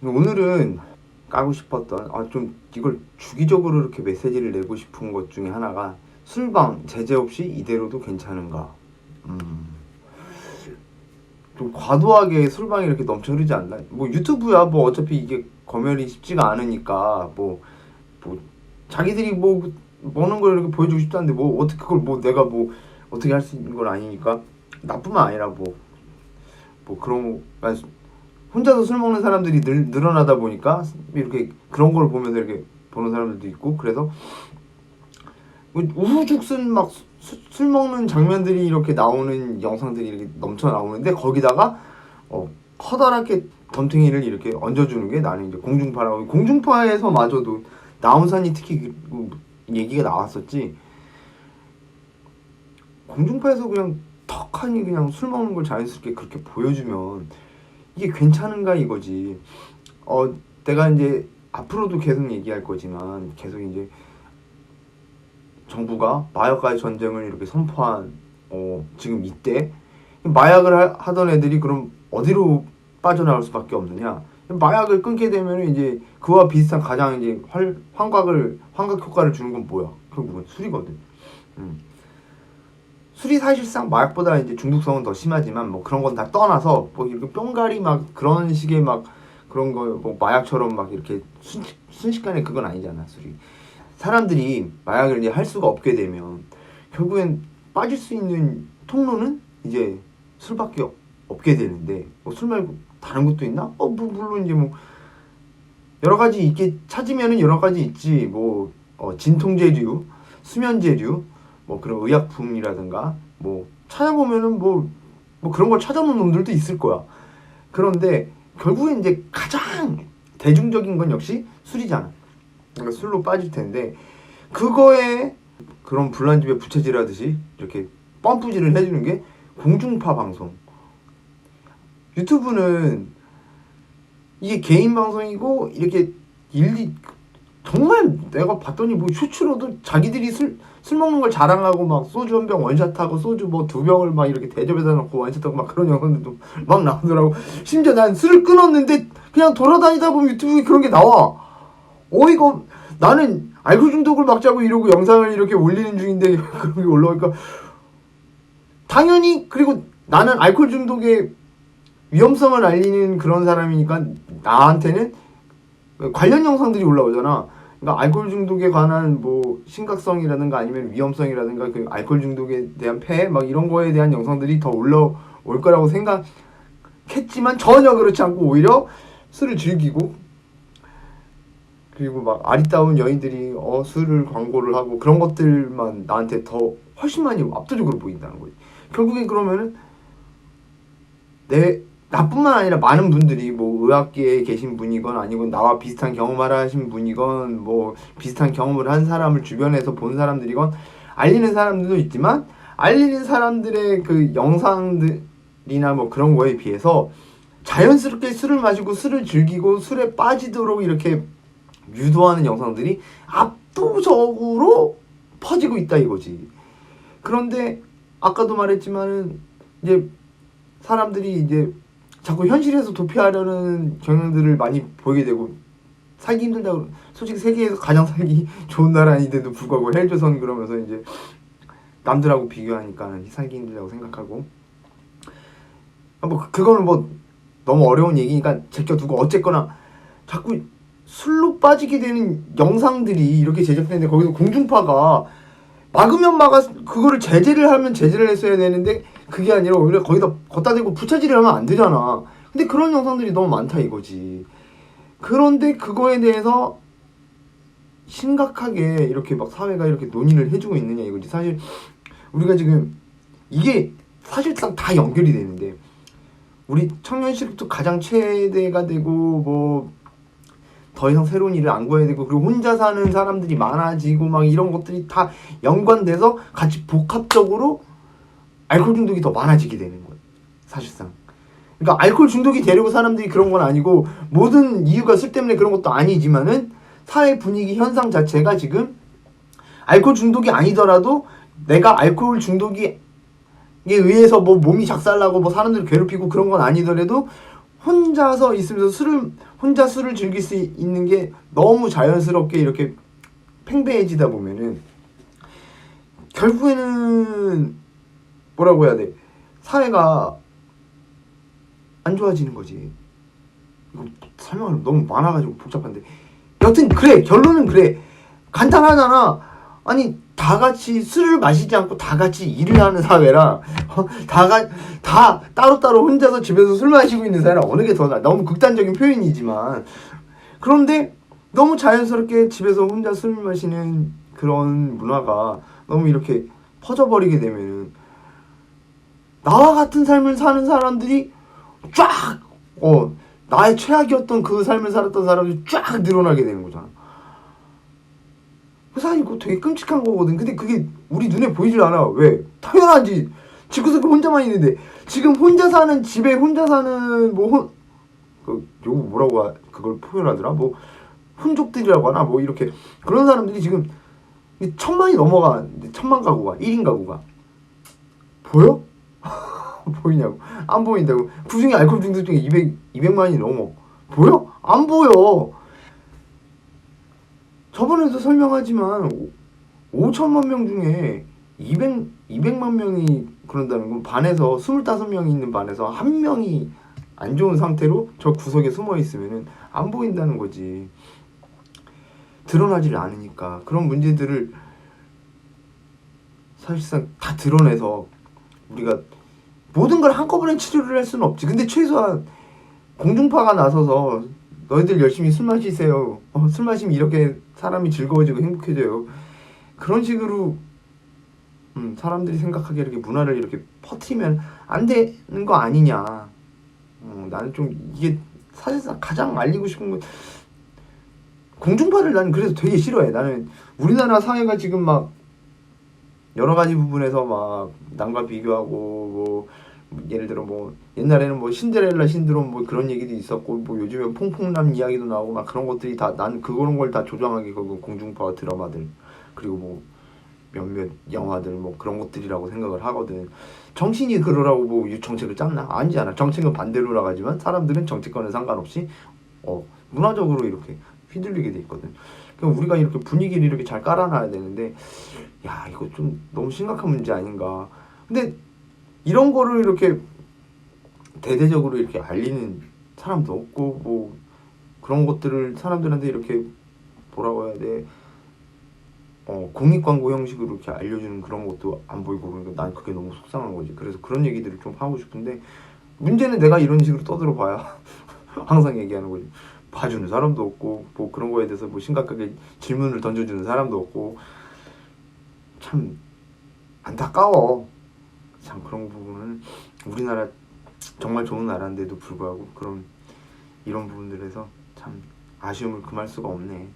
오늘은 까고 싶었던 좀 이걸 주기적으로 이렇게 메시지를 내고 싶은 것 중에 하나가 술방 제재 없이 이대로도 괜찮은가. 좀 과도하게 술방이 이렇게 넘쳐 흐르지 않나. 뭐 유튜브야 뭐 어차피 이게 검열이 쉽지가 않으니까 뭐 자기들이 뭐 먹는 걸 이렇게 보여주고 싶다는데 뭐 어떻게 그걸 뭐 내가 뭐 어떻게 할 수 있는 건 아니니까. 나뿐만 아니라 뭐 그런 혼자서 술 먹는 사람들이 늘어나다 보니까 이렇게 그런 걸 보면서 이렇게 보는 사람들도 있고, 그래서 우후죽순 막 술 먹는 장면들이 이렇게 나오는 영상들이 이렇게 넘쳐 나오는데, 거기다가 커다랗게 덤탱이를 이렇게 얹어주는 게 나는 이제 공중파라고. 공중파에서마저도 나훈산이 특히 얘기가 나왔었지. 공중파에서 그냥 턱하니 그냥 술 먹는 걸 자연스럽게 그렇게 보여주면 이게 괜찮은가 이거지. 내가 이제 앞으로도 계속 얘기할 거지만, 계속 이제 정부가 마약과의 전쟁을 이렇게 선포한 지금 이때 마약을 하던 애들이 그럼 어디로 빠져나갈 수밖에 없느냐. 마약을 끊게 되면 이제 그와 비슷한 가장 이제 환각 효과를 주는 건 뭐야? 결국은 술이거든. 술이 사실상 마약보다 이제 중독성은 더 심하지만 뭐 그런 건 다 떠나서 뭐 이렇게 뿅가리 막 그런 식의 막 그런 거 뭐 마약처럼 막 이렇게 순식간에 그건 아니잖아. 술이 사람들이 마약을 이제 할 수가 없게 되면 결국엔 빠질 수 있는 통로는 이제 술밖에 없게 되는데, 뭐 술 말고 다른 것도 있나? 물론 이제 뭐 여러 가지 있게 찾으면은 여러 가지 있지. 뭐 진통제류, 수면제류, 뭐 그런 의약품이라든가 뭐 찾아보면은 뭐 그런 걸 찾아놓은 놈들도 있을 거야. 그런데 결국엔 이제 가장 대중적인 건 역시 술이잖아. 그러니까 술로 빠질 텐데, 그거에 그런 불난집에 부채질하듯이 이렇게 펌프질을 해주는 게 공중파 방송. 유튜브는 이게 개인 방송이고 이렇게 정말 내가 봤더니 뭐 쇼츠로도 자기들이 술 먹는 걸 자랑하고 막 소주 한 병 원샷하고 소주 뭐 2병을 막 이렇게 대접에다 놓고 원샷하고 막 그런 영상들도 막 나오더라고. 심지어 난 술을 끊었는데 그냥 돌아다니다 보면 유튜브에 그런 게 나와. 이거 나는 알코올 중독을 막자고 이러고 영상을 이렇게 올리는 중인데 그런 게 올라오니까 당연히. 그리고 나는 알코올 중독의 위험성을 알리는 그런 사람이니까 나한테는 관련 영상들이 올라오잖아. 그러니까 알코올 중독에 관한 뭐 심각성이라든가 아니면 위험성이라든가 그 알코올 중독에 대한 폐해 막 이런 거에 대한 영상들이 더 올라올 거라고 생각했지만 전혀 그렇지 않고 오히려 술을 즐기고, 그리고 막 아리따운 여인들이 술을 광고를 하고 그런 것들만 나한테 더 훨씬 많이 압도적으로 보인다는 거지. 결국엔 그러면은 나뿐만 아니라 많은 분들이 뭐 의학계에 계신 분이건 아니건 나와 비슷한 경험을 하신 분이건 뭐 비슷한 경험을 한 사람을 주변에서 본 사람들이건 알리는 사람들도 있지만, 알리는 사람들의 그 영상들이나 뭐 그런 거에 비해서 자연스럽게 술을 마시고 술을 즐기고 술에 빠지도록 이렇게 유도하는 영상들이 압도적으로 퍼지고 있다 이거지. 그런데 아까도 말했지만은 이제 사람들이 이제 자꾸 현실에서 도피하려는 경향들을 많이 보이게 되고, 살기 힘들다고. 솔직히 세계에서 가장 살기 좋은 나라인데도 불구하고 헬조선 그러면서 이제 남들하고 비교하니까 살기 힘들다고 생각하고, 뭐 그거는 뭐 너무 어려운 얘기니까 제껴두고, 어쨌거나 자꾸 술로 빠지게 되는 영상들이 이렇게 제작되는데, 거기서 공중파가 막으면 그거를 제재를 하면 제재를 했어야 되는데 그게 아니라 오히려 거기다 대고 부차질을 하면 안 되잖아. 근데 그런 영상들이 너무 많다 이거지. 그런데 그거에 대해서 심각하게 이렇게 막 사회가 이렇게 논의를 해주고 있느냐 이거지. 사실 우리가 지금 이게 사실상 다 연결이 되는데, 우리 청년 실업도 가장 최대가 되고 뭐 더 이상 새로운 일을 안 구해야 되고, 그리고 혼자 사는 사람들이 많아지고 막 이런 것들이 다 연관돼서 같이 복합적으로 알코올 중독이 더 많아지게 되는 거예요. 사실상. 그러니까 알코올 중독이 되려고 사람들이 그런 건 아니고, 모든 이유가 술 때문에 그런 것도 아니지만은 사회 분위기 현상 자체가 지금 알코올 중독이 아니더라도 내가 알코올 중독에 의해서 뭐 몸이 작살나고 뭐 사람들을 괴롭히고 그런 건 아니더라도 혼자서 있으면서 혼자 술을 즐길 수 있는 게 너무 자연스럽게 이렇게 팽배해지다 보면은 결국에는 뭐라고 해야 돼? 사회가 안 좋아지는 거지. 이거 설명을 너무 많아가지고 복잡한데. 여튼 그래, 결론은 그래. 간단하잖아. 아니 다 같이 술을 마시지 않고 다 같이 일을 하는 사회랑 다 따로따로 혼자서 집에서 술 마시고 있는 사회랑 어느 게 더 나아? 너무 극단적인 표현이지만, 그런데 너무 자연스럽게 집에서 혼자 술 마시는 그런 문화가 너무 이렇게 퍼져버리게 되면은 나와 같은 삶을 사는 사람들이 쫙 나의 최악이었던 그 삶을 살았던 사람들이 쫙 늘어나게 되는 거잖아. 사실 이거 되게 끔찍한 거거든. 근데 그게 우리 눈에 보이질 않아. 왜? 당연하지. 집구석에 혼자만 있는데. 지금 혼자 사는 집에 혼자 사는 요거 뭐라고 그걸 표현하더라? 뭐 혼족들이라고 하나? 뭐 이렇게 그런 사람들이 지금 1000만이 넘어가. 1000만 가구가 1인 가구가 보여? 보이냐고? 안 보인다고. 그중에 알코올 중독증이 200만이 넘어. 보여? 안 보여. 저번에도 설명하지만 5천만 명 중에 200만 명이 그런다는 건 반에서 25명이 있는 반에서 한 명이 안 좋은 상태로 저 구석에 숨어 있으면은 안 보인다는 거지. 드러나질 않으니까. 그런 문제들을 사실상 다 드러내서 우리가 모든 걸 한꺼번에 치료를 할 수는 없지. 근데 최소한 공중파가 나서서 너희들 열심히 술 마시세요. 술 마시면 이렇게 사람이 즐거워지고 행복해져요. 그런 식으로 사람들이 생각하기에 이렇게 문화를 이렇게 퍼뜨리면 안 되는 거 아니냐. 나는 좀 이게 사실상 가장 알리고 싶은 건, 공중파를 나는 그래서 되게 싫어해. 나는 우리나라 사회가 지금 막 여러 가지 부분에서 막 남과 비교하고 뭐 예를 들어 뭐 옛날에는 뭐 신데렐라 신드롬 뭐 그런 얘기도 있었고, 뭐 요즘에 퐁퐁남 이야기도 나오고 막 그런 것들이 다, 난 그런 걸 다 조장하게 그 공중파 드라마들 그리고 뭐 몇몇 영화들 뭐 그런 것들이라고 생각을 하거든. 정치인이 그러라고 뭐 정책을 짰나? 아니잖아. 정책은 반대로 나가지만 사람들은 정치권에 상관없이 문화적으로 이렇게 휘둘리게 돼 있거든. 그럼 우리가 이렇게 분위기를 이렇게 잘 깔아놔야 되는데, 야 이거 좀 너무 심각한 문제 아닌가. 근데 이런 거를 이렇게 대대적으로 이렇게 알리는 사람도 없고, 뭐 그런 것들을 사람들한테 이렇게 뭐라고 해야 돼, 공익 광고 형식으로 이렇게 알려주는 그런 것도 안 보이고, 그러니까 난 그게 너무 속상한 거지. 그래서 그런 얘기들을 좀 하고 싶은데, 문제는 내가 이런 식으로 떠들어 봐야 항상 얘기하는 거지. 봐주는 사람도 없고, 뭐 그런 거에 대해서 뭐 심각하게 질문을 던져주는 사람도 없고, 참 안타까워. 참 그런 부분은 우리나라 정말 좋은 나라인데도 불구하고 이런 부분들에서 참 아쉬움을 금할 수가 없네.